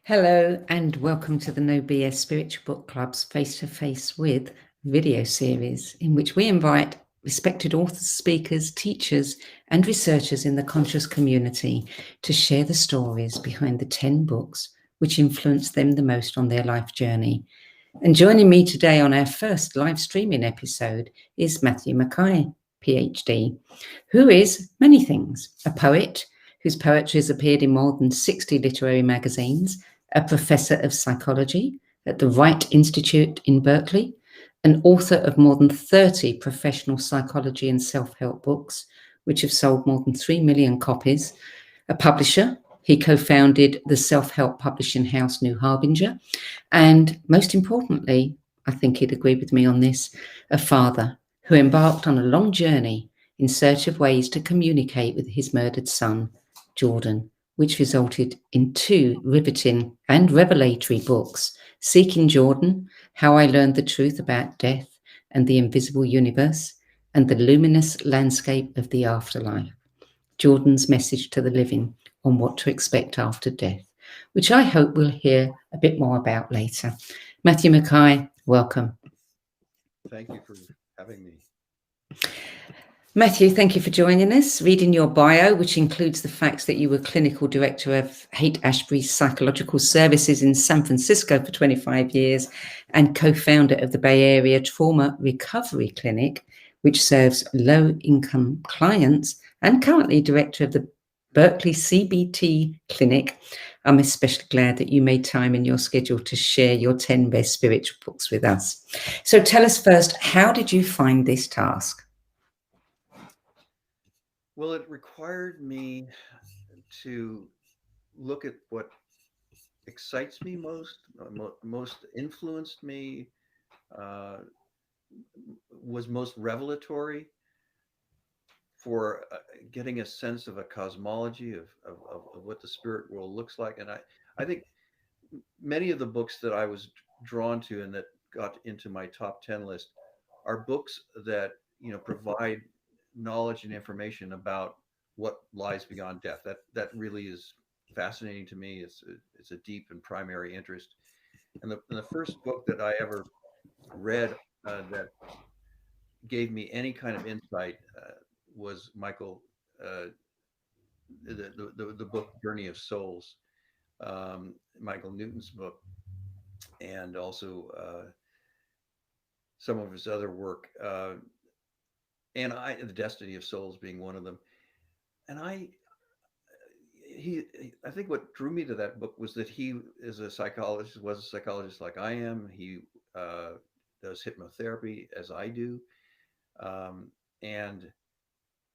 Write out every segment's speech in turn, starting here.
Hello and welcome to the No BS Spiritual Book Club's Face-to-Face with video series, in which we invite respected authors, speakers, teachers and researchers in the conscious community to share the stories behind the 10 books which influenced them the most on their life journey. And joining me today on our first live streaming episode is Matthew Mai, PhD, who is many things: a poet whose poetry has appeared in more than 60 literary magazines, a professor of psychology at the Wright Institute in Berkeley, an author of more than 30 professional psychology and self-help books, which have sold more than 3 million copies, a publisher. He co-founded the self-help publishing house New Harbinger, and most importantly, I think he'd agree with me on this, a father who embarked on a long journey in search of ways to communicate with his murdered son, Jordan, which resulted in 2 riveting and revelatory books: Seeking Jordan, How I Learned the Truth About Death and the Invisible Universe, and The Luminous Landscape of the Afterlife, Jordan's Message to the Living on What to Expect After Death, which I hope we'll hear a bit more about later. Matthew Mai, welcome. Thank you for having me. Matthew, thank you for joining us. Reading your bio, which includes the facts that you were clinical director of Haight-Ashbury Psychological Services in San Francisco for 25 years and co-founder of the Bay Area Trauma Recovery Clinic, which serves low-income clients, and currently director of the Berkeley CBT Clinic. I'm especially glad that you made time in your schedule to share your 10 best spiritual books with us. So tell us first, how did you find this task? Well, it required me to look at what excites me most influenced me, was most revelatory for getting a sense of a cosmology of what the spirit world looks like. And I think many of the books that I was drawn to and that got into my top 10 list are books that, provide knowledge and information about what lies beyond death. That really is fascinating to me. It's a deep and primary interest. And the first book that I ever read that gave me any kind of insight was Michael, the book Journey of Souls, Michael Newton's book, and also some of his other work, and the Destiny of Souls being one of them. And I think what drew me to that book was that he was a psychologist like I am. He does hypnotherapy as I do, and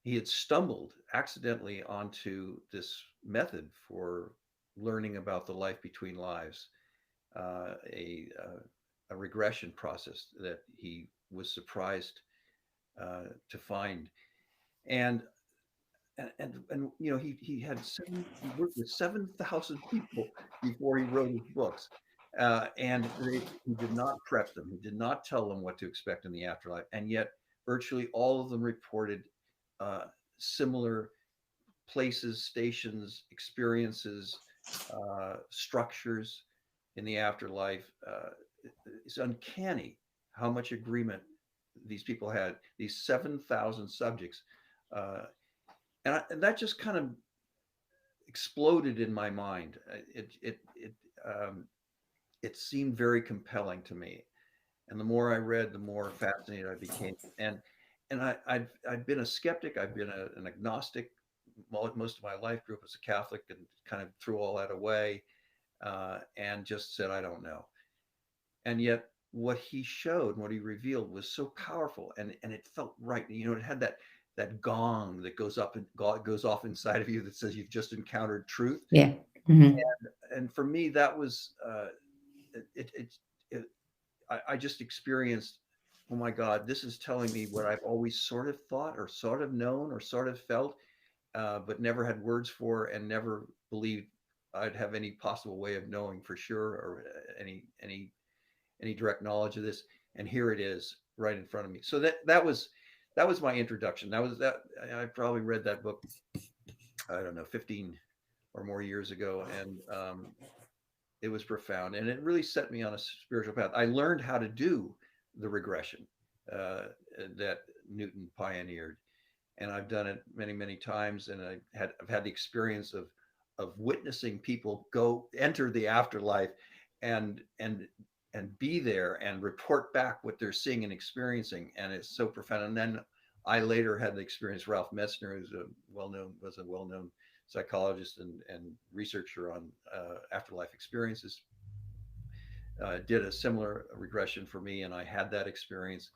he had stumbled accidentally onto this method for learning about the life between lives, a regression process that he was surprised to find. And he worked with 7,000 people before he wrote his books, and he did not prep them. He did not tell them what to expect in the afterlife, and yet virtually all of them reported similar places, stations, experiences, structures in the afterlife. It's uncanny how much agreement these people had. These 7,000 subjects. And that just kind of exploded in my mind. It seemed very compelling to me, and the more I read, the more fascinated I became. And I've been a skeptic. I've been an agnostic most of my life. Grew up as a Catholic and kind of threw all that away, and just said I don't know. And yet, what he showed, what he revealed, was so powerful, and it felt right. It had that gong that goes off inside of you that says you've just encountered truth. Yeah. Mm-hmm. And for me, that was I just experienced, oh my God, this is telling me what I've always sort of thought or sort of known or sort of felt, but never had words for, and never believed I'd have any possible way of knowing for sure, or any direct knowledge of this. And here it is right in front of me. So that was my introduction. I probably read that book, I don't know, 15 or more years ago. And it was profound, and it really set me on a spiritual path. I learned how to do the regression uh, that Newton pioneered, and I've done it many, many times. And I've had the experience of witnessing people go enter the afterlife, and be there and report back what they're seeing and experiencing, and it's so profound. And then I later had the experience. Ralph Metzner, who's was a well-known psychologist and researcher on afterlife experiences, did a similar regression for me, and I had that experience,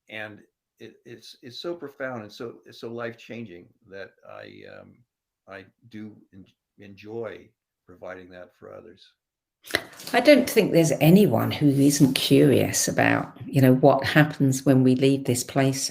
and it's so profound and so life changing that I do enjoy providing that for others. I don't think there's anyone who isn't curious about, what happens when we leave this place.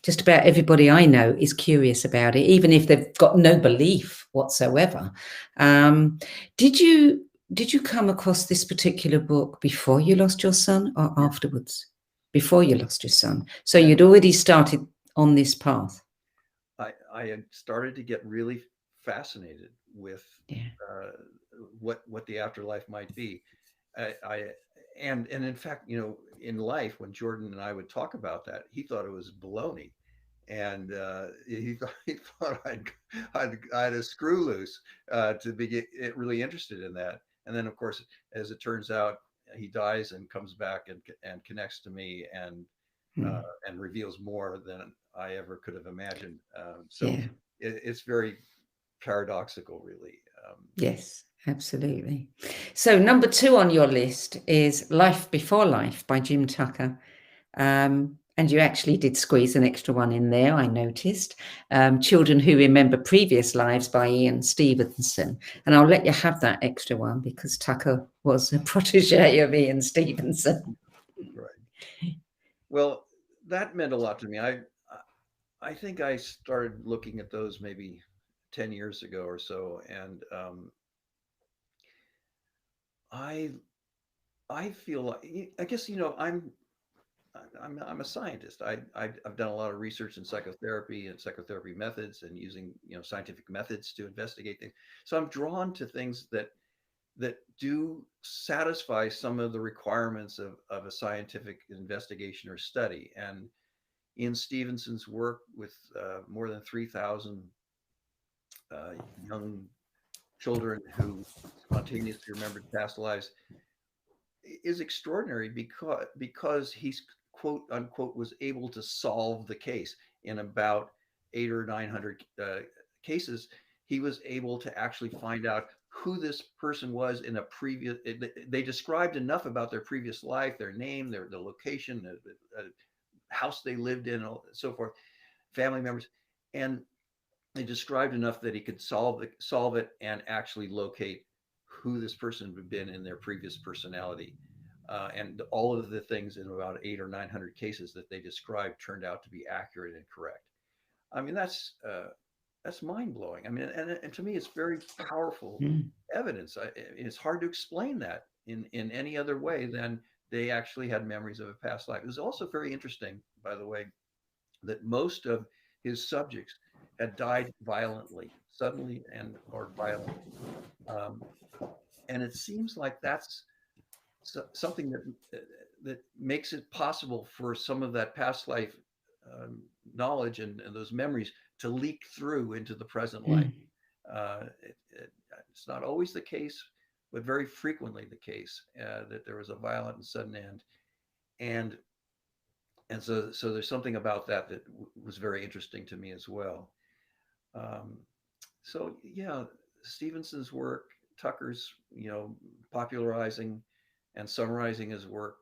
Just about everybody I know is curious about it, even if they've got no belief whatsoever. Did you come across this particular book before you lost your son or afterwards? Before you lost your son. So Yeah. you'd already started on this path. I had started to get really fascinated with Yeah. uh, what the afterlife might be. I and in fact, in life, when Jordan and I would talk about that, he thought it was baloney, and he thought I had a screw loose to be really interested in that. And then, of course, as it turns out, he dies and comes back and connects to me, and reveals more than I ever could have imagined. So Yeah. it's very paradoxical, really. Yes, absolutely. So number 2 on your list is Life Before Life by Jim Tucker. And you actually did squeeze an extra one in there, I noticed. Children Who Remember Previous Lives by Ian Stevenson. And I'll let you have that extra one because Tucker was a protege of Ian Stevenson. Right. Well, that meant a lot to me. I think I started looking at those maybe 10 years ago or so, and I I feel like, I guess, I'm a scientist. I've done a lot of research in psychotherapy and psychotherapy methods, and using scientific methods to investigate things. So I'm drawn to things that do satisfy some of the requirements of a scientific investigation or study. And in Stevenson's work with more than 3,000 young children who spontaneously remembered past lives, is extraordinary because he's, quote unquote, was able to solve the case in about 800 or 900 cases. He was able to actually find out who this person was in a previous. They described enough about their previous life, their name, the location, the house they lived in, and so forth, family members, and they described enough that he could solve it and actually locate who this person had been in their previous personality. And all of the things in about 800 or 900 cases that they described turned out to be accurate and correct. I mean, that's mind blowing. I mean, and to me, it's very powerful Mm. evidence. It's hard to explain that in any other way than they actually had memories of a past life. It was also very interesting, by the way, that most of his subjects had died violently, suddenly and or violently. Um, and it seems like that's something that makes it possible for some of that past life knowledge and those memories to leak through into the present life. Mm. It's not always the case, but very frequently the case that there was a violent and sudden end, and so there's something about that was very interesting to me as well. Um, so yeah, Stevenson's work, Tucker's, popularizing and summarizing his work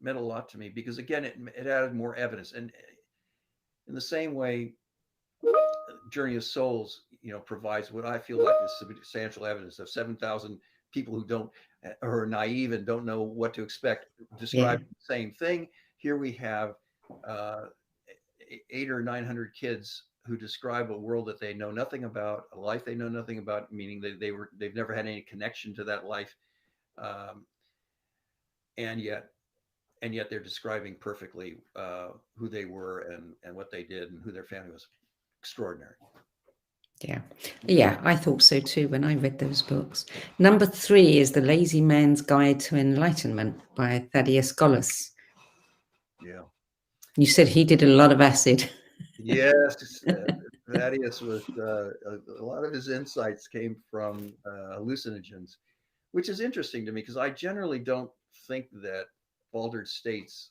meant a lot to me because again, it added more evidence. And in the same way, Journey of Souls, provides what I feel like is substantial evidence of 7,000 people who don't or are naive and don't know what to expect Yeah. describe the same thing. Here we have uh, 800 or 900 kids who describe a world that they know nothing about, a life they know nothing about, meaning they've never had any connection to that life, um, and yet they're describing perfectly who they were and what they did and who their family was. Extraordinary. Yeah, I thought so too when I read those books. Number 3 is The Lazy Man's Guide to Enlightenment by Thaddeus Gollas. Yeah. You said he did a lot of acid. Yes, Thaddeus was a lot of his insights came from hallucinogens, which is interesting to me because I generally don't think that altered states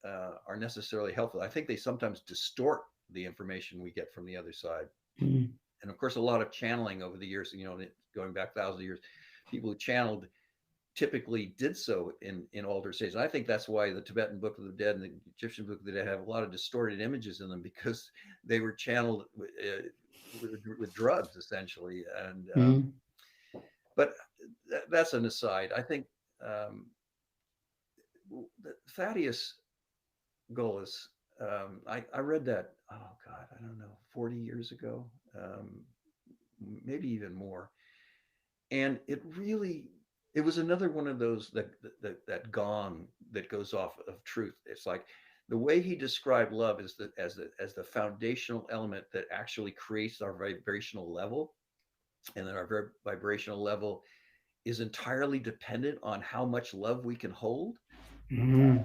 are necessarily helpful. I think they sometimes distort the information we get from the other side. Mm. And of course, a lot of channeling over the years, going back thousands of years, people who channeled typically did so in altered states. And I think that's why the Tibetan Book of the Dead and the Egyptian Book of the Dead have a lot of distorted images in them, because they were channeled with drugs essentially. And but that's an aside. I think Thaddeus Gollas. I read that. Oh God, I don't know, 40 years ago, maybe even more. And it was another one of those that gong that goes off of truth. It's like the way he described love is as the foundational element that actually creates our vibrational level, and then our vibrational level is entirely dependent on how much love we can hold. And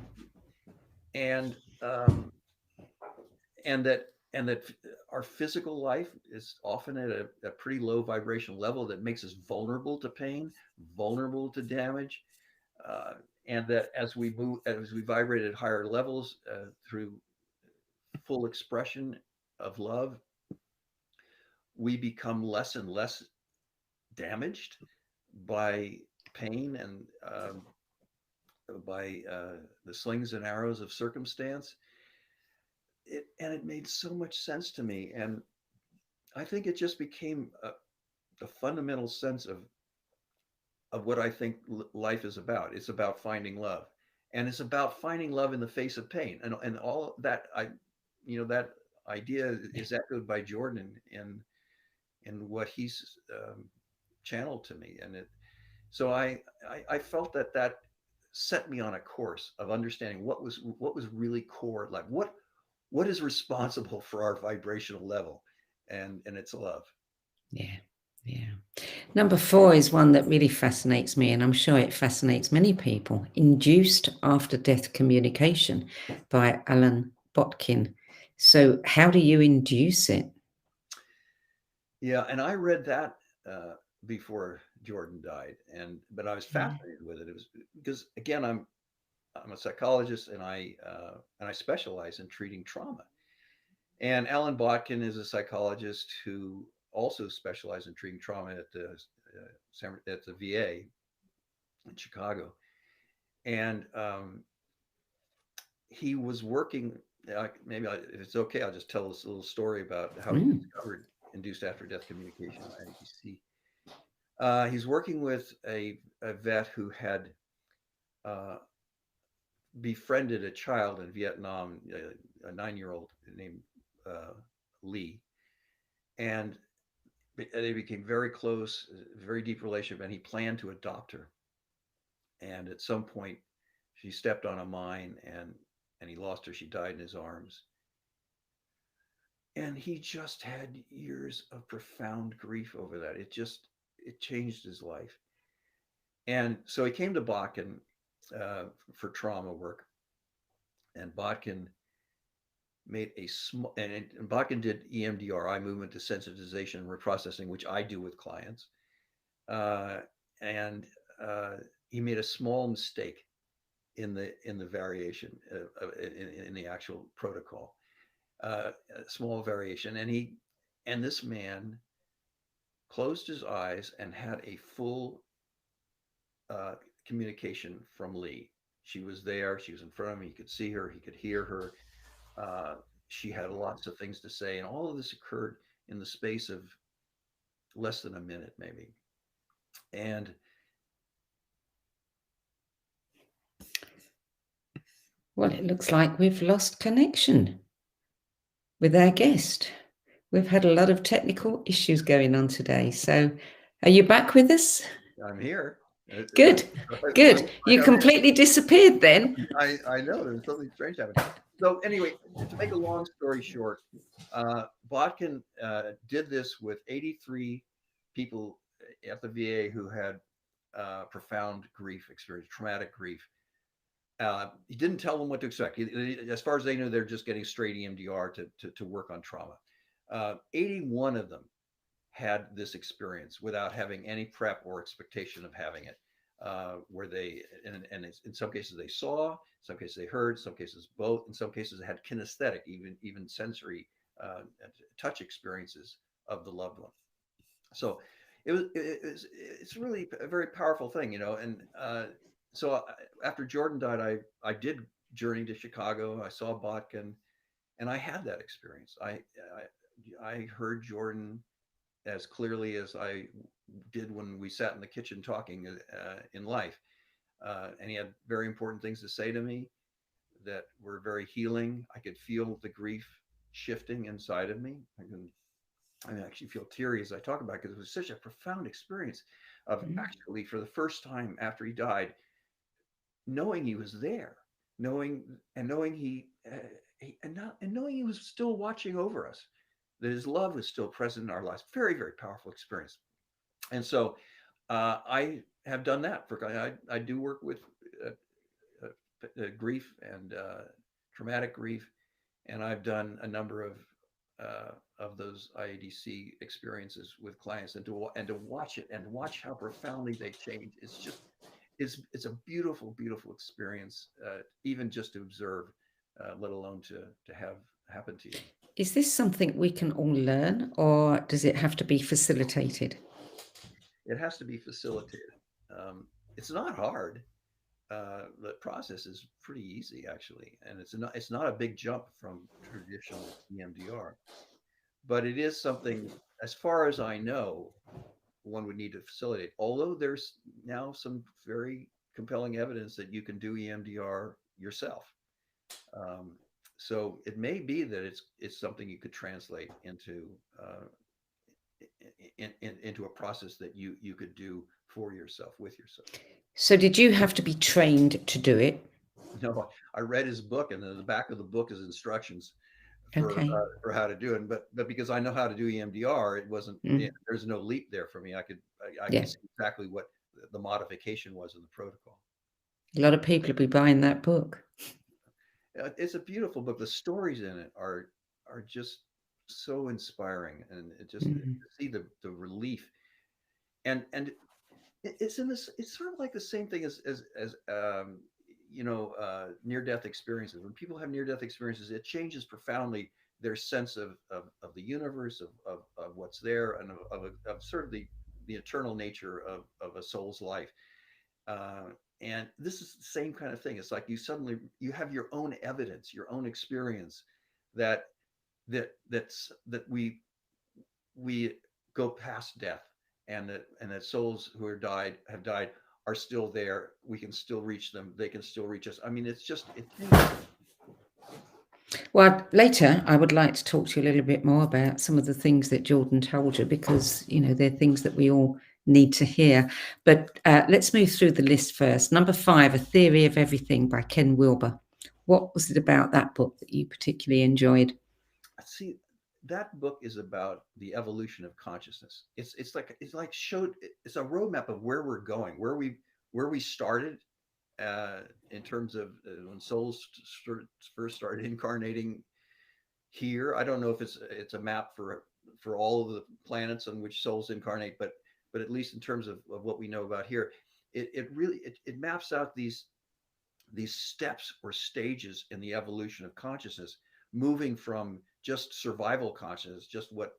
that our physical life is often at a pretty low vibrational level that makes us vulnerable to pain, vulnerable to damage, and that as we vibrate at higher levels through full expression of love, we become less and less damaged by pain and by the slings and arrows of circumstance. It made so much sense to me, and I think it just became a fundamental sense of what I think life is about. It's about finding love, and it's about finding love in the face of pain, and all that that idea is echoed by Jordan in what he's channeled to me, and so I felt that set me on a course of understanding what was really core, like what is responsible for our vibrational level, and it's love. Yeah. Number 4 is one that really fascinates me, and I'm sure it fascinates many people. Induced After-Death Communication by Alan Botkin. So how do you induce it? Yeah, and I read that before Jordan died, but I was fascinated with it. It was because, again, I'm a psychologist, and I specialize in treating trauma. And Alan Botkin is a psychologist who also specialized in treating trauma at the VA in Chicago. And he was working. Maybe if it's okay, I'll just tell this little story about how he discovered induced after-death communication, IDC. He's working with a vet who had befriended a child in Vietnam, a 9-year-old named Lee, and they became very close, very deep relationship, and he planned to adopt her. And at some point, she stepped on a mine, and he lost her. She died in his arms. And he just had years of profound grief over that. It changed his life. And so he came to Botkin for trauma work. And Botkin made a small, and Botkin did EMDR, eye movement desensitization and reprocessing, which I do with clients. And he made a small mistake in the variation in the actual protocol, a small variation, and this man closed his eyes and had a full communication from Lee. She was there. She was in front of him. He could see her. He could hear her. She had lots of things to say, and all of this occurred in the space of less than a minute, maybe. And well, it looks like we've lost connection with our guest. We've had a lot of technical issues going on today. So are you back with us? I'm here. Good, good. You completely disappeared then. I know there's something strange happening. So anyway, to make a long story short, Botkin did this with 83 people at the VA who had profound grief experience, traumatic grief. He didn't tell them what to expect. As far as they knew, they're just getting straight EMDR to work on trauma. 81 of them had this experience without having any prep or expectation of having it. Where they, and in some cases they saw, in some cases they heard, in some cases both, in some cases they had kinesthetic, even sensory touch experiences of the loved one. So it's really a very powerful thing, And so after Jordan died, I did journey to Chicago. I saw Botkin, and I had that experience. I heard Jordan as clearly as I did when we sat in the kitchen talking in life. And he had very important things to say to me that were very healing. I could feel the grief shifting inside of me. I actually feel teary as I talk about it because it was such a profound experience of actually, for the first time after he died, knowing he was there, knowing he knowing he was still watching over us, that his love was still present in our lives. Very, very powerful experience. And so I have done that. I do work with grief and traumatic grief, and I've done a number of those IADC experiences with clients, and to watch it and watch how profoundly they change. It's just it's a beautiful, beautiful experience, even just to observe, let alone to have happen to you. Is this something we can all learn, or does it have to be facilitated? It has to be facilitated. It's not hard. The process is pretty easy, actually, and it's not a big jump from traditional EMDR, but it is something, as far as I know, one would need to facilitate. Although there's now some very compelling evidence that you can do EMDR yourself. So it may be that it's something you could translate into into a process that you could do for yourself, with yourself. So did you have to be trained to do it? No, I read his book, and in the back of the book is instructions for Okay. for how to do it. But because I know how to do EMDR, it wasn't. There's no leap there for me. I could see exactly what the modification was in the protocol. A lot of people will be buying that book. It's a beautiful book. The stories in it are just so inspiring, and it just to see the relief, and it's in this. It's sort of like the same thing as near death experiences. When people have near death experiences, it changes profoundly their sense of the universe, of what's there, and of sort of the eternal nature of a soul's life. And this is the same kind of thing. It's like you have your own evidence, your own experience that we go past death, and that souls who have died are still there. We can still reach them. They can still reach us. I mean, it's well, later I would like to talk to you a little bit more about some of the things that Jordan told you, because they're things that we all need to hear. But let's move through the list first. Number 5, A Theory of Everything by Ken Wilber. What was it about that book that you particularly enjoyed? See, that book is about the evolution of consciousness. It's a roadmap of where we're going, where we started, in terms of when souls first started incarnating here. I don't know if it's a map for all of the planets on which souls incarnate, but at least in terms of what we know about here, it really maps out these steps or stages in the evolution of consciousness, moving from just survival consciousness, just what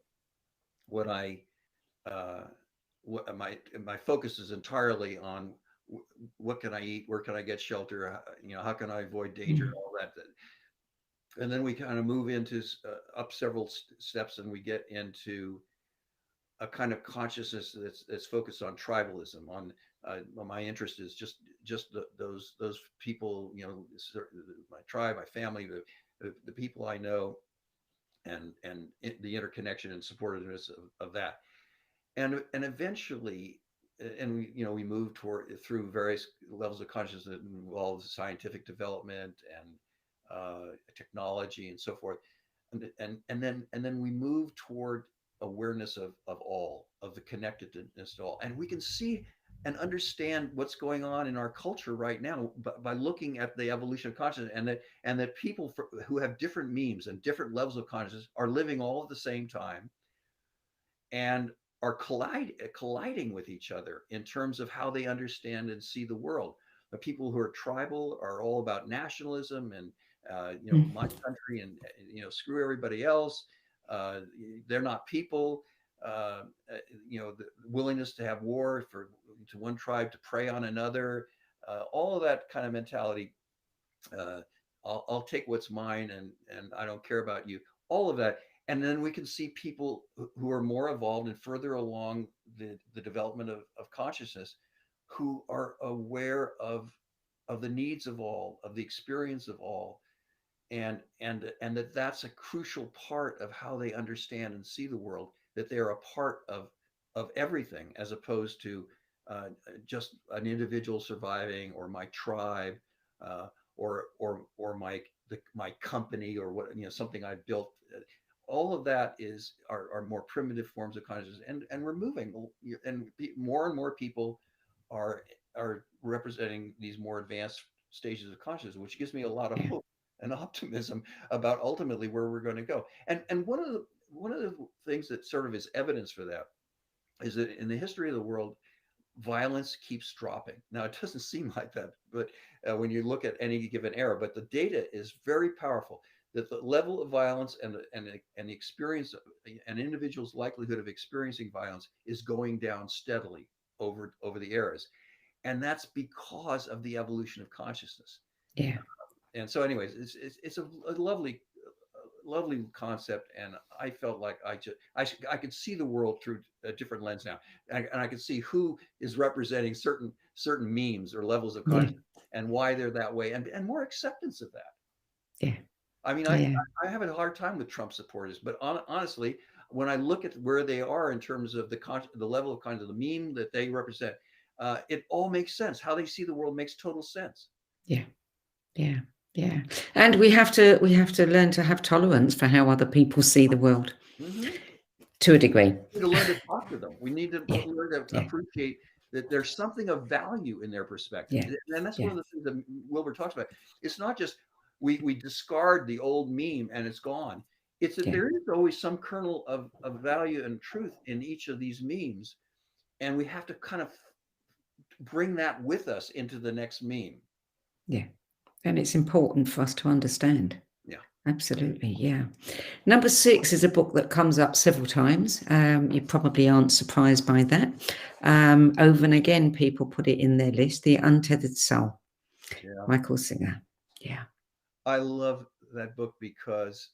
my focus is entirely on. What can I eat? Where can I get shelter? How can I avoid danger? And all that. And then we kind of move into up several steps, and we get into a kind of consciousness that's focused on tribalism. On my interest is just those people, my tribe, my family, the people I know, and the interconnection and supportiveness of that. And eventually, and we move through various levels of consciousness that involves scientific development and technology and so forth, and then we move toward awareness of all, of the connectedness to all, and we can see and understand what's going on in our culture right now by looking at the evolution of consciousness, and that people who have different memes and different levels of consciousness are living all at the same time and are colliding with each other in terms of how they understand and see the world. The people who are tribal are all about nationalism and my country, and screw everybody else. Uh, they're not people. The willingness to have war to one tribe to prey on another. All of that kind of mentality. Uh, I'll take what's mine, and I don't care about you. All of that, and then we can see people who are more evolved and further along the development of consciousness, who are aware of the needs of all, of the experience of all, and that's a crucial part of how they understand and see the world. That they're a part of everything, as opposed to just an individual surviving, or my tribe, uh, or my company, or something I've built. All of that are more primitive forms of consciousness, and we're moving, and more and more people are are representing these more advanced stages of consciousness, which gives me a lot of Yeah. hope and optimism about ultimately where we're going to go. And one of the things that sort of is evidence for that is that in the history of the world, violence keeps dropping. Now, it doesn't seem like that, but when you look at any given era, but the data is very powerful. That the level of violence and the experience, an individual's likelihood of experiencing violence is going down steadily over the eras, and that's because of the evolution of consciousness. Yeah. And so, anyways, it's a lovely concept, and I felt like I could see the world through a different lens now, and I could see who is representing certain memes or levels of Yeah. consciousness, and why they're that way, and more acceptance of that. Yeah. I mean, I Yeah. I have a hard time with Trump supporters, but honestly, when I look at where they are in terms of the level of kind of the meme that they represent, it all makes sense. How they see the world makes total sense. Yeah. Yeah. Yeah. And we have to learn to have tolerance for how other people see the world, Hmm. to a degree. We need to learn to talk to them. We need to Yeah. learn to Yeah. appreciate that there's something of value in their perspective. Yeah. And that's one Yeah. of the things that Wilbur talks about. It's not just we discard the old meme and it's gone. It's that Yeah. there is always some kernel of value and truth in each of these memes. And we have to kind of bring that with us into the next meme. Yeah. And it's important for us to understand. Yeah. Absolutely. Yeah. Number 6 is a book that comes up several times. You probably aren't surprised by that. Over and again, people put it in their list. The Untethered Soul, Yeah. Michael Singer. Yeah. I love that book because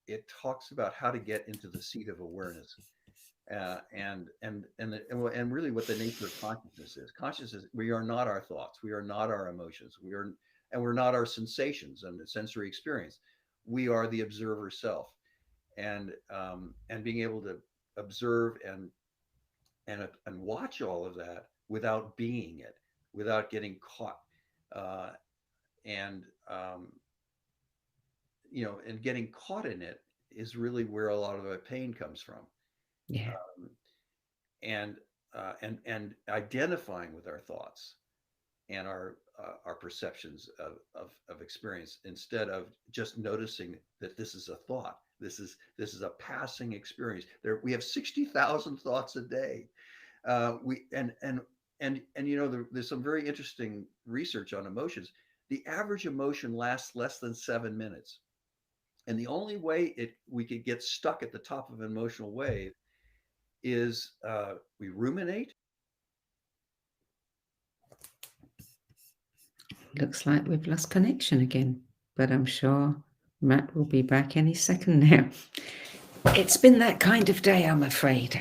it talks about how to get into the seat of awareness. And really what the nature of consciousness is. Consciousness, we are not our thoughts, we are not our emotions, we're not our sensations and the sensory experience. We are the observer self, and being able to observe and watch all of that without being it, without getting caught, uh, and and getting caught in it is really where a lot of the pain comes from. Yeah. Um, and and identifying with our thoughts and our perceptions of experience, instead of just noticing that this is a thought, this is a passing experience. We have 60,000 thoughts a day. We and there's some very interesting research on emotions. The average emotion lasts less than 7 minutes, and the only way we could get stuck at the top of an emotional wave is we ruminate. Looks like we've lost connection again, but I'm sure Matt will be back any second now. It's been that kind of day, I'm afraid.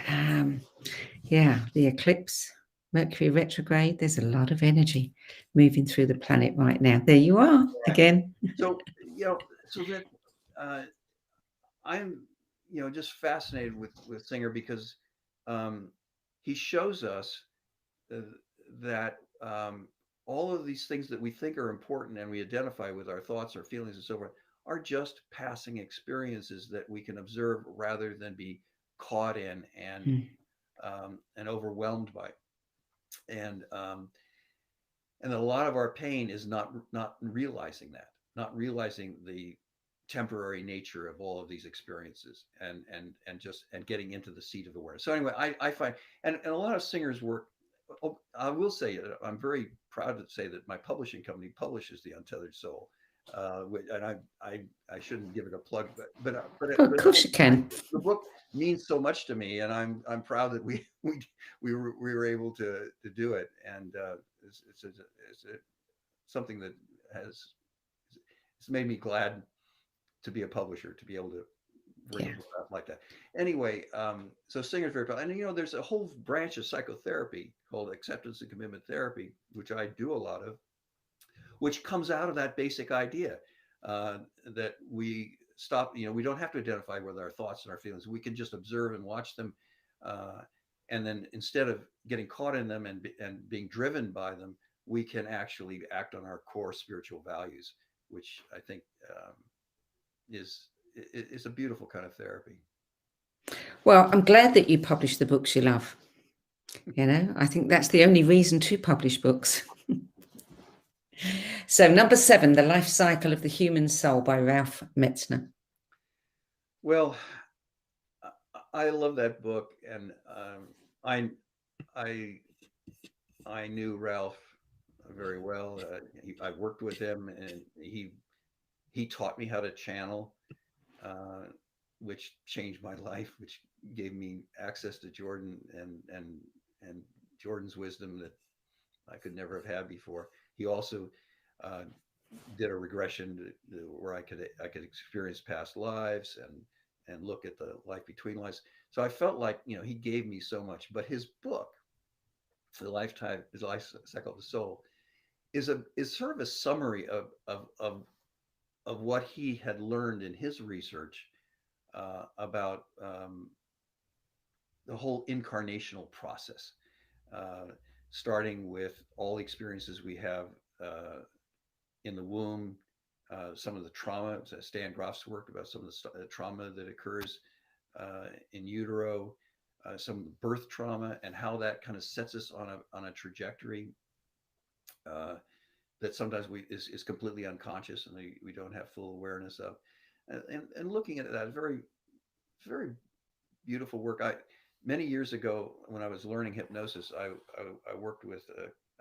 Yeah, the eclipse, Mercury retrograde, there's a lot of energy moving through the planet right now. There you are again. So so that uh, I'm just fascinated with Singer, because um, he shows us that all of these things that we think are important and we identify with our thoughts, our feelings, and so forth are just passing experiences that we can observe rather than be caught in and overwhelmed by. And a lot of our pain is not realizing that, not realizing the temporary nature of all of these experiences, and getting into the seat of awareness. So anyway, I find, and a lot of singers work. Oh, I will say, I'm very proud to say that my publishing company publishes The Untethered Soul, and I shouldn't give it a plug, but Well, of course you can. the book means so much to me, and I'm proud that we were able to do it, and it's something that it's made me glad to be a publisher, to be able to bring a book out like that. Anyway, so singers very powerful. And there's a whole branch of psychotherapy called acceptance and commitment therapy, which I do a lot of, which comes out of that basic idea that we stop, we don't have to identify with our thoughts and our feelings. We can just observe and watch them. And then instead of getting caught in them and being driven by them, we can actually act on our core spiritual values, which I think is a beautiful kind of therapy. Well, I'm glad that you publish the books you love. I think that's the only reason to publish books. So number 7, The Life Cycle of the Human Soul by Ralph Metzner. Well, I love that book, and I knew Ralph very well. I worked with him, and he taught me how to channel, which changed my life, which gave me access to Jordan and Jordan's wisdom that I could never have had before. He also did a regression where I could experience past lives and look at the life between lives. So I felt like he gave me so much. But his book, The Life Cycle of the Soul, is sort of a summary of what he had learned in his research about the whole incarnational process, starting with all the experiences we have in the womb, some of the trauma. Stan Grof's work about some of the trauma that occurs in utero, some birth trauma, and how that kind of sets us on a trajectory that sometimes is completely unconscious and we don't have full awareness of. And looking at that, very, very beautiful work. Many years ago, when I was learning hypnosis, I worked with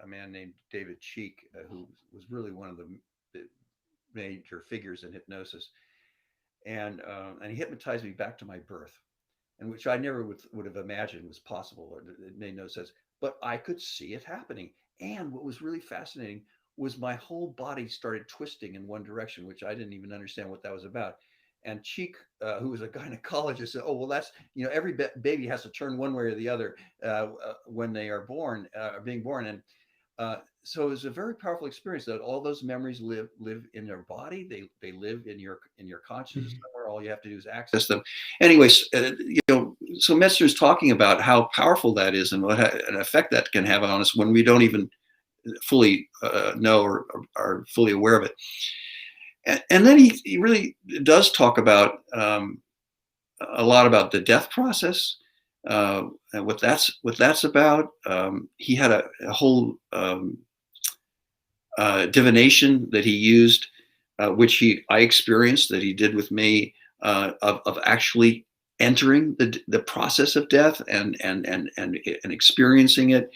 a man named David Cheek, who was really one of the major figures in hypnosis, and he hypnotized me back to my birth, and which I never would have imagined was possible. It made no sense, but I could see it happening. And what was really fascinating was my whole body started twisting in one direction, which I didn't even understand what that was about. And Cheek, who was a gynecologist, said, "Oh, well, that's every baby has to turn one way or the other when they are born, being born." And so it was a very powerful experience that all those memories live in your body. They live in your consciousness somewhere. All you have to do is access them. Anyways, so Metzner's talking about how powerful that is and what an effect that can have on us when we don't even fully know or are fully aware of it. And then he really does talk about a lot about the death process, and what that's about. He had a whole divination that he used, which I experienced, that he did with me, of actually entering the process of death and experiencing it.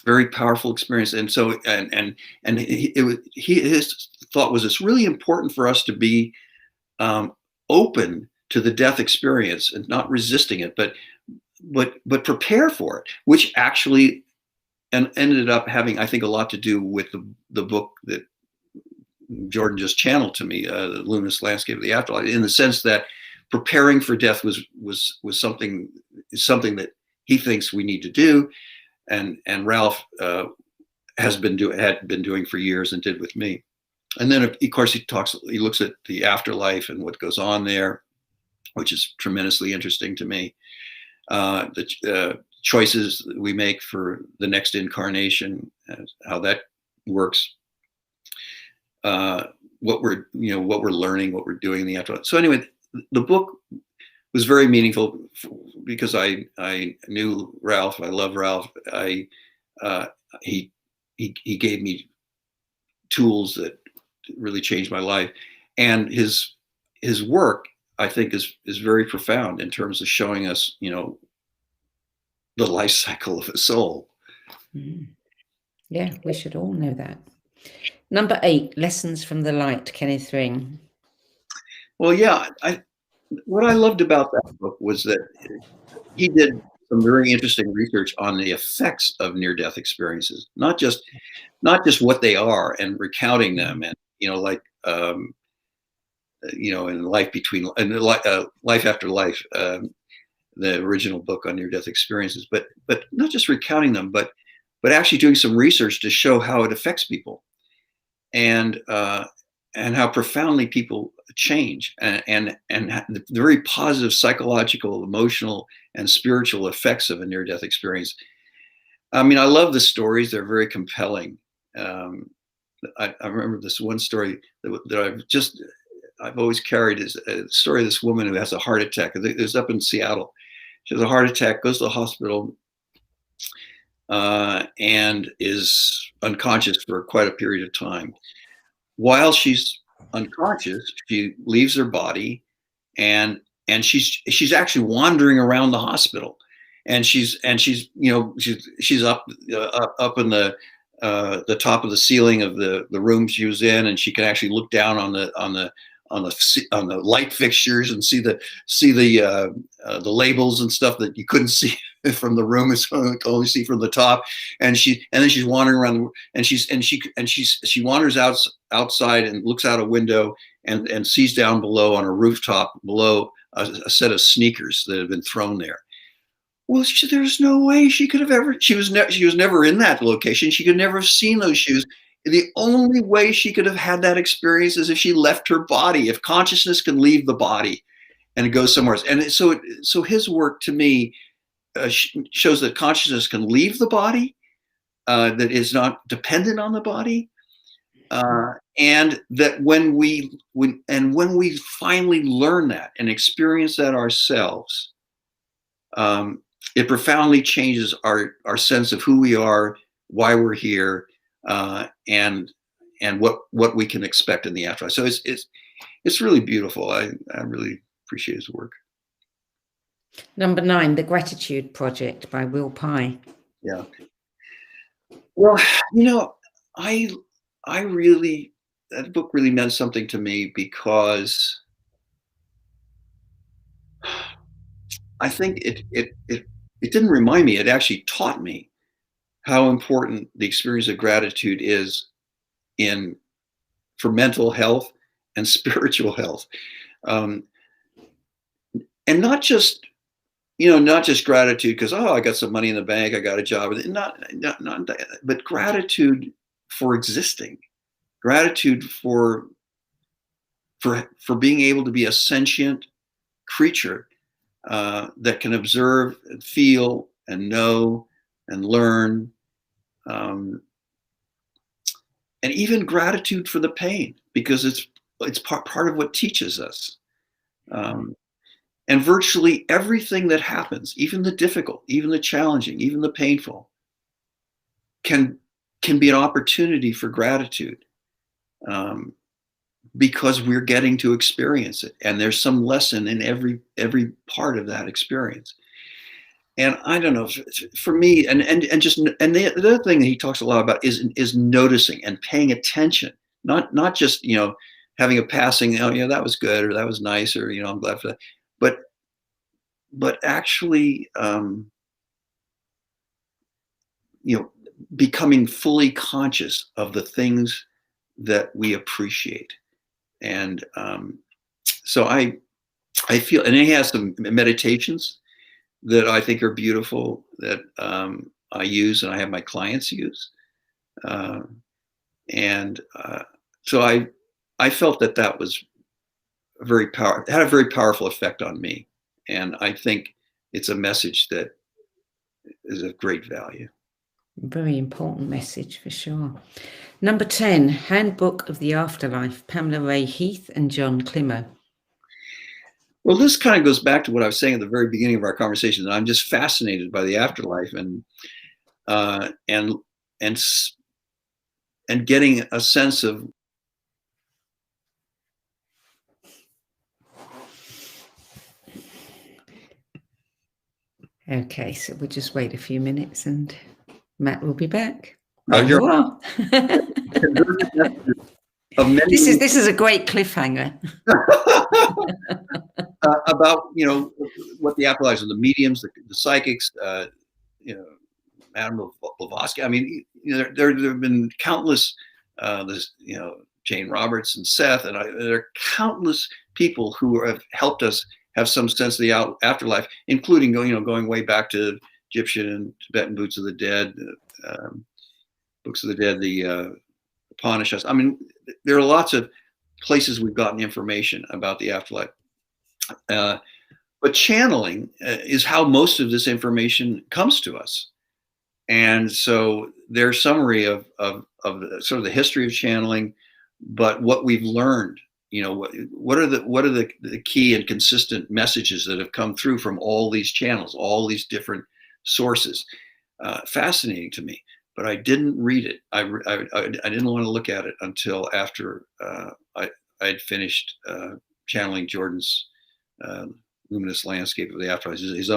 Very powerful experience. And so his thought was, it's really important for us to be open to the death experience and not resisting it, but prepare for it, which actually ended up having, I think, a lot to do with the book that Jordan just channeled to me, The Luminous Landscape of the Afterlife, in the sense that preparing for death was something that he thinks we need to do. And Ralph had been doing for years and did with me. And then, of course, he looks at the afterlife and what goes on there, which is tremendously interesting to me. choices that we make for the next incarnation, how that works, what we're learning, what we're doing in the afterlife. So anyway, the book was very meaningful because I knew Ralph. I love Ralph. He gave me tools that really changed my life, and his work, I think, is very profound in terms of showing us, the life cycle of a soul. Mm. Yeah, we should all know that. Number 8, Lessons from the Light, Kenneth Ring. Well, yeah, what I loved about that book was that he did some very interesting research on the effects of near-death experiences, not just what they are and recounting them, and in Life Between and Life After Life, the original book on near-death experiences, but not just recounting them, but actually doing some research to show how it affects people, and how profoundly people change, and the very positive psychological, emotional, and spiritual effects of a near-death experience. I mean, I love the stories; they're very compelling. I remember this one story that I've always carried, is a story of this woman who has a heart attack. It was up in Seattle. She has a heart attack, goes to the hospital, and is unconscious for quite a period of time. While she's unconscious, she leaves her body, and she's actually wandering around the hospital, and she's up in the top of the ceiling of the room she was in, and she can actually look down on the light fixtures and see the labels and stuff that you couldn't see from the room. It's only see from the top, and then she's wandering around, and she wanders outside and looks out a window and sees down below on a rooftop below a set of sneakers that have been thrown there. Well, there's no way she could have ever. She was never in that location. She could never have seen those shoes. The only way she could have had that experience is if she left her body. If consciousness can leave the body and it goes somewhere else. And so his work, to me, shows that consciousness can leave the body, that is not dependent on the body, and that when we finally learn that and experience that ourselves, it profoundly changes our sense of who we are, why we're here, and what we can expect in the afterlife. So it's really beautiful. I really appreciate his work. Number 9, The Gratitude Project by Will Pye. Yeah. Well, that book really meant something to me because I think it didn't remind me, it actually taught me how important the experience of gratitude is for mental health and spiritual health. And not just gratitude because, I got some money in the bank, I got a job, but gratitude for existing, gratitude for being able to be a sentient creature that can observe and feel and know and learn, and even gratitude for the pain, because it's part of what teaches us. And virtually everything that happens, even the difficult, even the challenging, even the painful, can be an opportunity for gratitude, because we're getting to experience it, and there's some lesson in every part of that experience. And I don't know, for me, and the other thing that he talks a lot about is noticing and paying attention, not just having a passing, that was good, or that was nice, or I'm glad for that, but actually becoming fully conscious of the things that we appreciate. And so I feel, and he has some meditations that I think are beautiful that I use and I have my clients use. So I felt that was had a very powerful effect on me. And I think it's a message that is of great value. Very important message for sure. Number 10, Handbook of the Afterlife, Pamela Ray Heath and John Climmo. Well, this kind of goes back to what I was saying at the very beginning of our conversation, that I'm just fascinated by the afterlife and getting a sense of. Okay, so we'll just wait a few minutes and Matt will be back. There you are. This is a great cliffhanger. About what the afterlife is, the mediums, the psychics, Madame Blavatsky. I mean, there have been countless, Jane Roberts and Seth, and there are countless people who have helped us have some sense of the afterlife, including going way back to Egyptian and Tibetan books of the dead, the Upanishads. I mean, there are lots of places we've gotten information about the afterlife. But channeling is how most of this information comes to us. And so their summary of the, sort of the history of channeling, but what we've learned, what are the key and consistent messages that have come through from all these channels, all these different sources. Fascinating to me, but I didn't read it. I didn't want to look at it until after I'd finished channeling Jordan's Luminous Landscape of the Afterlife, his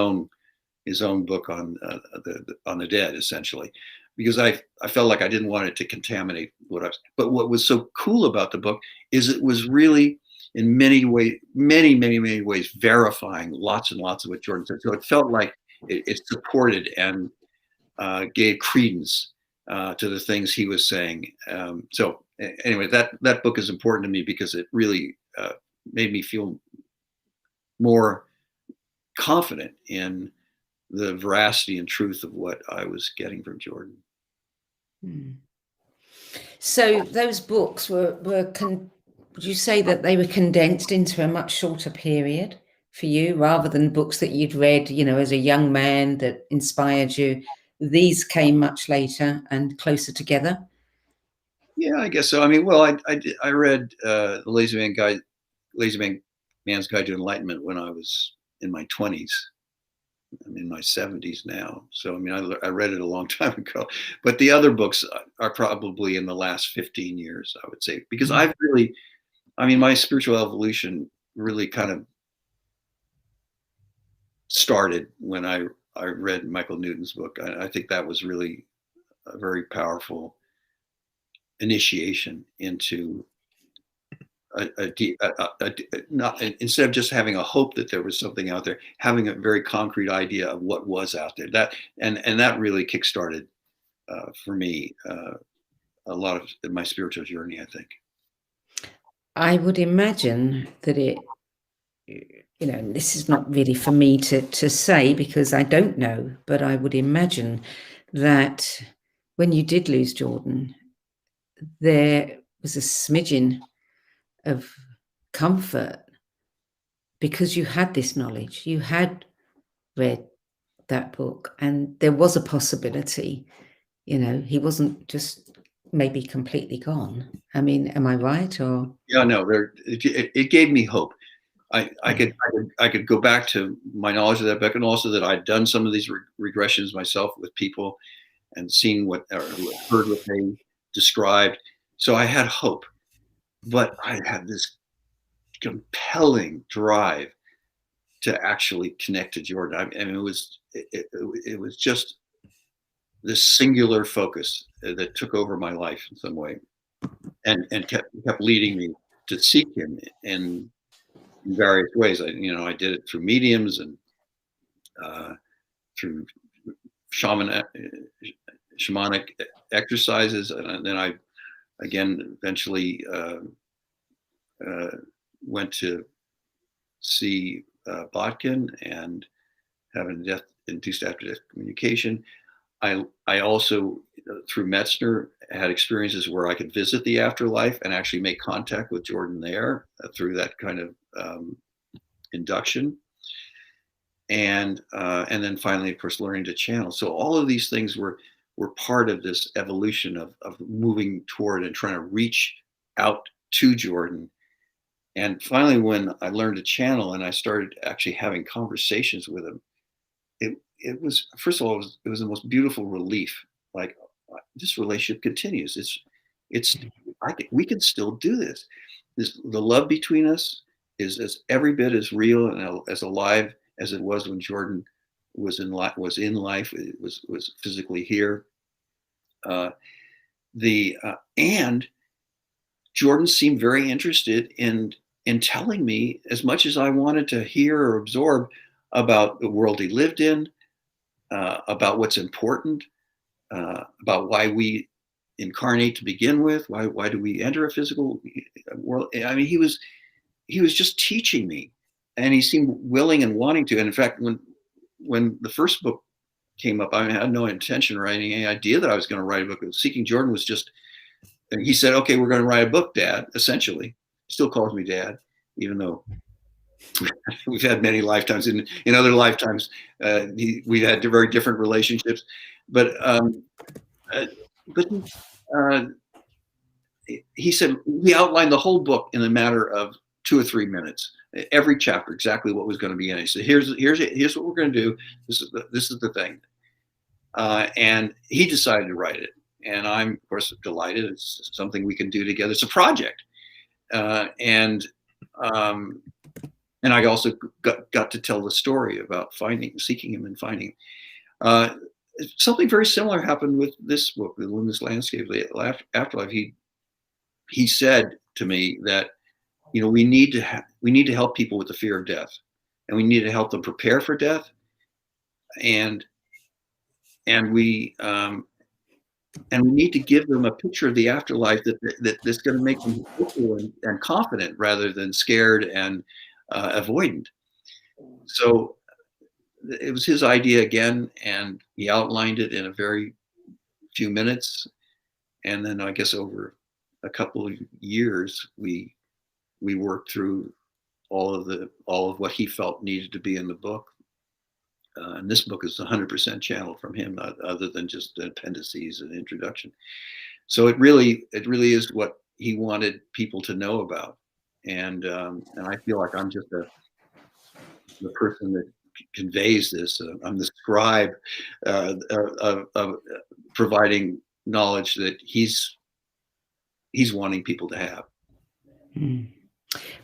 own book on the dead, essentially, because I felt like I didn't want it to contaminate what I was. But what was so cool about the book is it was really, in many ways, many ways, verifying lots and lots of what Jordan said. So it felt like it supported and gave credence to the things he was saying. So anyway, that book is important to me because it really made me feel more confident in the veracity and truth of what I was getting from Jordan. So those books were would you say that they were condensed into a much shorter period for you, rather than books that you'd read, as a young man that inspired you? These came much later and closer together. Yeah, I guess so. I mean, well, I read the Lazy Man's Guide to Enlightenment when I was in my 20s. I'm in my 70s now. So, I mean, I read it a long time ago. But the other books are probably in the last 15 years, I would say. Because my spiritual evolution really kind of started when I read Michael Newton's book. I think that was really a very powerful initiation into instead of just having a hope that there was something out there, having a very concrete idea of what was out there. That really kickstarted for me a lot of my spiritual journey, I think. I would imagine that this is not really for me to say because I don't know, but I would imagine that when you did lose Jordan, there was a smidgen of comfort because you had this knowledge, you had read that book, and there was a possibility, he wasn't just maybe completely gone. I mean, am I right? Or yeah, no, it gave me hope. I could go back to my knowledge of that book, and also that I'd done some of these regressions myself with people and seen heard what they described. So I had hope, but I had this compelling drive to actually connect to Jordan. I mean, it was just this singular focus that took over my life in some way, and kept leading me to seek him in various ways. I did it through mediums and through shamanic exercises, and then I again eventually went to see Botkin and have an induced after-death communication. I also, through Metzner, had experiences where I could visit the afterlife and actually make contact with Jordan there through that kind of induction. and then finally, of course, learning to channel. So all of these things were part of this evolution of moving toward and trying to reach out to Jordan. And finally, when I learned to channel and I started actually having conversations with him, it was, first of all, it was the most beautiful relief. Like, this relationship continues. It's we can still do this. The love between us is as every bit as real and as alive as it was when Jordan was in life. It was physically here. And Jordan seemed very interested in telling me as much as I wanted to hear or absorb about the world he lived in, about what's important, about why we incarnate to begin with, why do we enter a physical world. I mean, he was just teaching me, and he seemed willing and wanting to. And in fact, when the first book came up, I had no intention or any idea that I was going to write a book. Seeking Jordan was just, and he said, "Okay, we're going to write a book, Dad." Essentially, still calls me Dad, even though we've had many lifetimes. In other lifetimes, we had very different relationships. But he said he outlined the whole book in a matter of 2 or 3 minutes. Every chapter, exactly what was going to be in it. He said, "Here's what we're going to do. This is the thing." And he decided to write it, and I'm of course delighted. It's something we can do together. It's a project, and I also got to tell the story about seeking him and finding him. Something very similar happened with this book, The Luminous Landscape, the Afterlife. He said to me that, we need to help people with the fear of death, and we need to help them prepare for death, and we need to give them a picture of the afterlife that's going to make them hopeful and confident rather than scared and avoidant. So it was his idea again, and he outlined it in a very few minutes. And then I guess over a couple of years, we worked through all of what he felt needed to be in the book. And this book is 100% channeled from him, other than just the appendices and introduction. So it really is what he wanted people to know about. And I feel like I'm just the person that conveys this. I'm the scribe of providing knowledge that he's wanting people to have.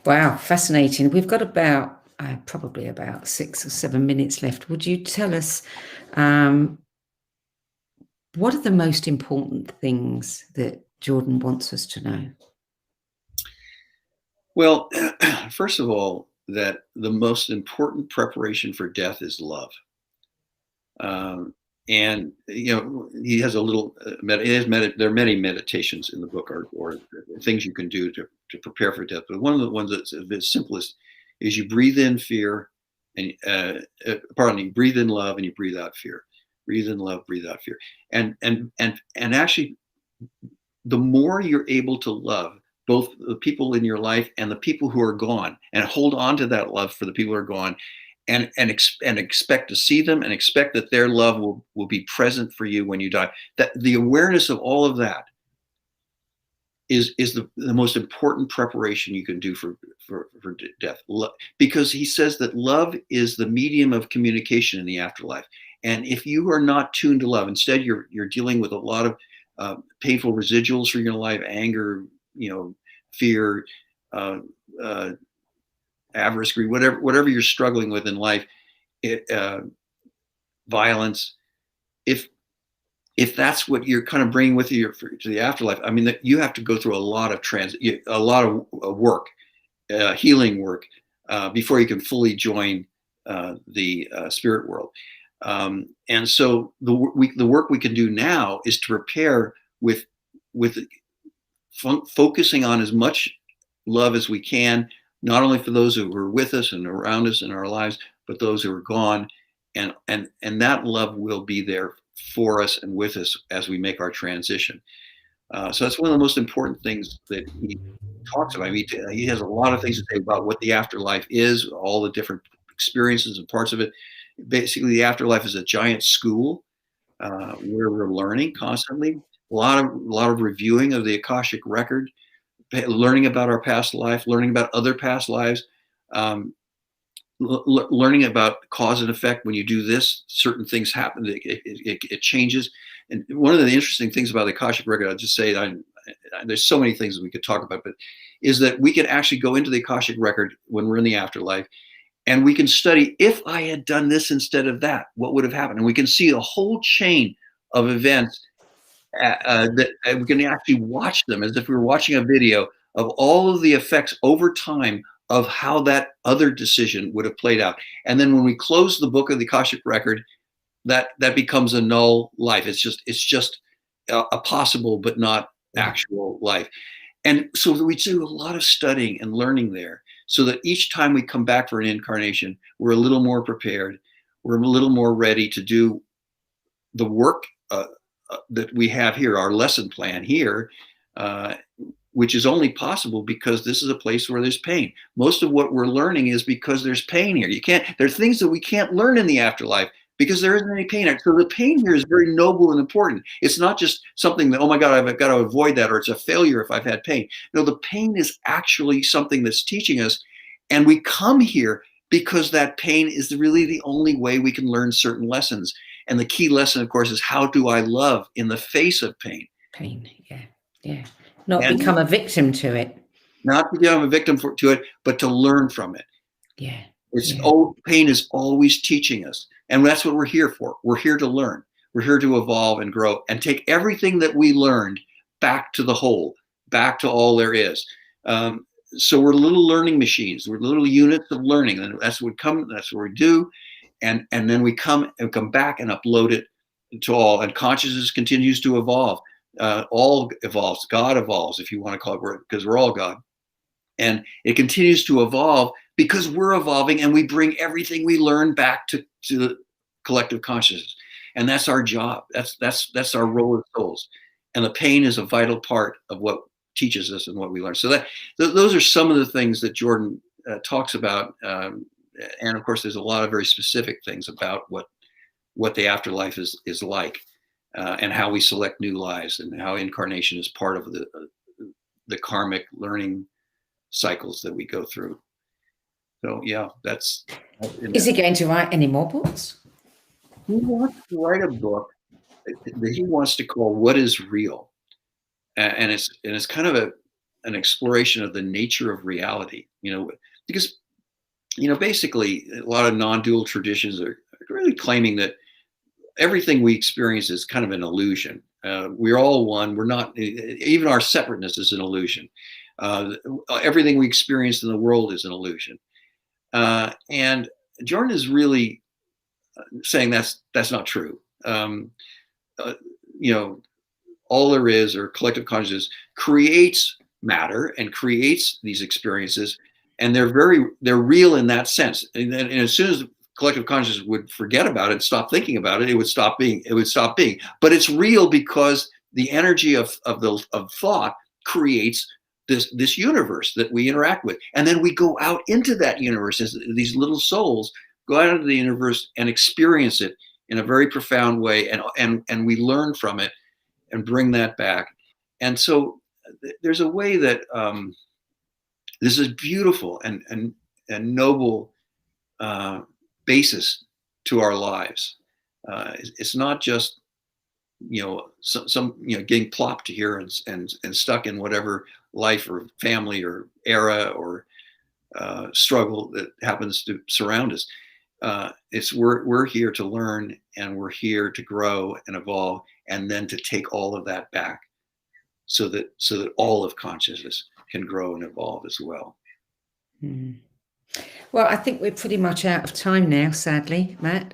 Wow, fascinating. We've got about probably about 6 or 7 minutes left. Would you tell us what are the most important things that Jordan wants us to know? Well, first of all, that the most important preparation for death is love. And he has a little there are many meditations in the book, or things you can do to prepare for death. But one of the ones that's the simplest is you breathe in fear, and breathe in love, and you breathe out fear. Breathe in love, breathe out fear. And actually, the more you're able to love both the people in your life and the people who are gone, and hold on to that love for the people who are gone, and expect to see them, and expect that their love will be present for you when you die. That the awareness of all of that is the most important preparation you can do for death. Because he says that love is the medium of communication in the afterlife. And if you are not tuned to love, instead you're dealing with a lot of painful residuals from your life, anger, fear, avarice, greed, whatever you're struggling with in life, violence. If that's what you're kind of bringing with you to the afterlife, I mean, that you have to go through a lot of work, healing work, before you can fully join the spirit world. And so the work we can do now is to prepare with focusing on as much love as we can, not only for those who are with us and around us in our lives, but those who are gone. And that love will be there for us and with us as we make our transition. So that's one of the most important things that he talks about. I mean, he has a lot of things to say about what the afterlife is, all the different experiences and parts of it. Basically, the afterlife is a giant school where we're learning constantly. A lot of reviewing of the Akashic record, learning about our past life, learning about other past lives, learning about cause and effect. When you do this, certain things happen. It changes. And one of the interesting things about the Akashic record, I'll just say, there's so many things that we could talk about, but is that we can actually go into the Akashic record when we're in the afterlife, and we can study, if I had done this instead of that, what would have happened? And we can see a whole chain of events that we can actually watch them as if we were watching a video of all of the effects over time of how that other decision would have played out. And then when we close the book of the Akashic record, that becomes a null life. It's just a possible but not actual life. And so we do a lot of studying and learning there, so that each time we come back for an incarnation, we're a little more prepared. We're a little more ready to do the work that we have here, our lesson plan here, which is only possible because this is a place where there's pain. Most of what we're learning is because there's pain here. There are things that we can't learn in the afterlife because there isn't any pain. So the pain here is very noble and important. It's not just something that, oh my God, I've got to avoid that, or it's a failure if I've had pain. No, the pain is actually something that's teaching us. And we come here because that pain is really the only way we can learn certain lessons. And the key lesson, of course, is how do I love in the face of pain? Pain, yeah. Not become a victim to it. Not become a victim to it, but to learn from it. Yeah. Pain is always teaching us. And that's what we're here for. We're here to learn. We're here to evolve and grow and take everything that we learned back to the whole, back to all there is. So we're little learning machines. We're little units of learning. And that's what we do. And then we come back and upload it to all. And consciousness continues to evolve. All evolves. God evolves, if you want to call it, because we're all God. And it continues to evolve because we're evolving, and we bring everything we learn back to the collective consciousness. And that's our job. That's our role as souls. And the pain is a vital part of what teaches us and what we learn. So those are some of the things that Jordan talks about. And of course, there's a lot of very specific things about what the afterlife is like, and how we select new lives, and how incarnation is part of the karmic learning cycles that we go through. So yeah, that's. Is he going to write any more books? He wants to write a book that he wants to call "What Is Real," and it's kind of an exploration of the nature of reality. Because basically a lot of non-dual traditions are really claiming that everything we experience is kind of an illusion. We're all one. We're not. Even our separateness is an illusion. Everything we experience in the world is an illusion. And Jordan is really saying that's not true. All there is, or collective consciousness, creates matter and creates these experiences, and they're real in that sense. And as soon as collective consciousness would forget about it, stop thinking about it, it would stop being. But it's real because the energy of thought creates this universe that we interact with, and then we go out into that universe as these little souls go out into the universe and experience it in a very profound way, and we learn from it and bring that back. And so there's a way that this is beautiful and noble basis to our lives. It's not just some getting plopped here and stuck in whatever life or family or era or struggle that happens to surround us. We're here to learn, and we're here to grow and evolve, and then to take all of that back, so that all of consciousness can grow and evolve as well. Well, I think we're pretty much out of time now, sadly, Matt.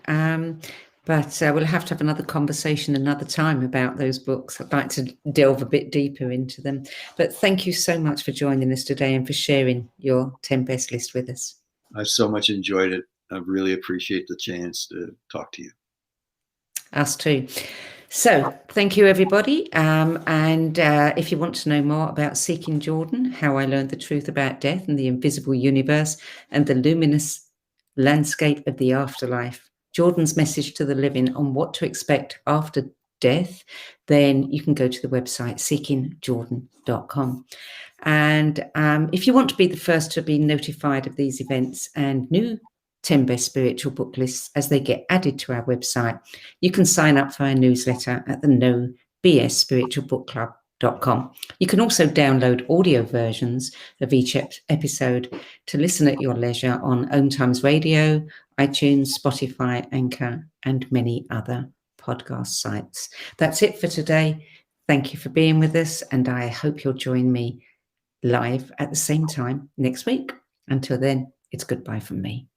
But we'll have to have another conversation another time about those books. I'd like to delve a bit deeper into them. But thank you so much for joining us today and for sharing your 10 best list with us. I've so much enjoyed it. I really appreciate the chance to talk to you. Us too. So thank you, everybody. And if you want to know more about Seeking Jordan, How I Learned the Truth About Death and the Invisible Universe, and the luminous Landscape of the Afterlife, Jordan's message to the living on what to expect after death, then you can go to the website seekingjordan.com. And if you want to be the first to be notified of these events and new 10 best spiritual book lists as they get added to our website, you can sign up for our newsletter at the NoBSspiritualBookClub.com. You can also download audio versions of each episode to listen at your leisure on Own Times Radio, iTunes, Spotify, Anchor, and many other podcast sites. That's it for today. Thank you for being with us, and I hope you'll join me live at the same time next week. Until then, it's goodbye from me.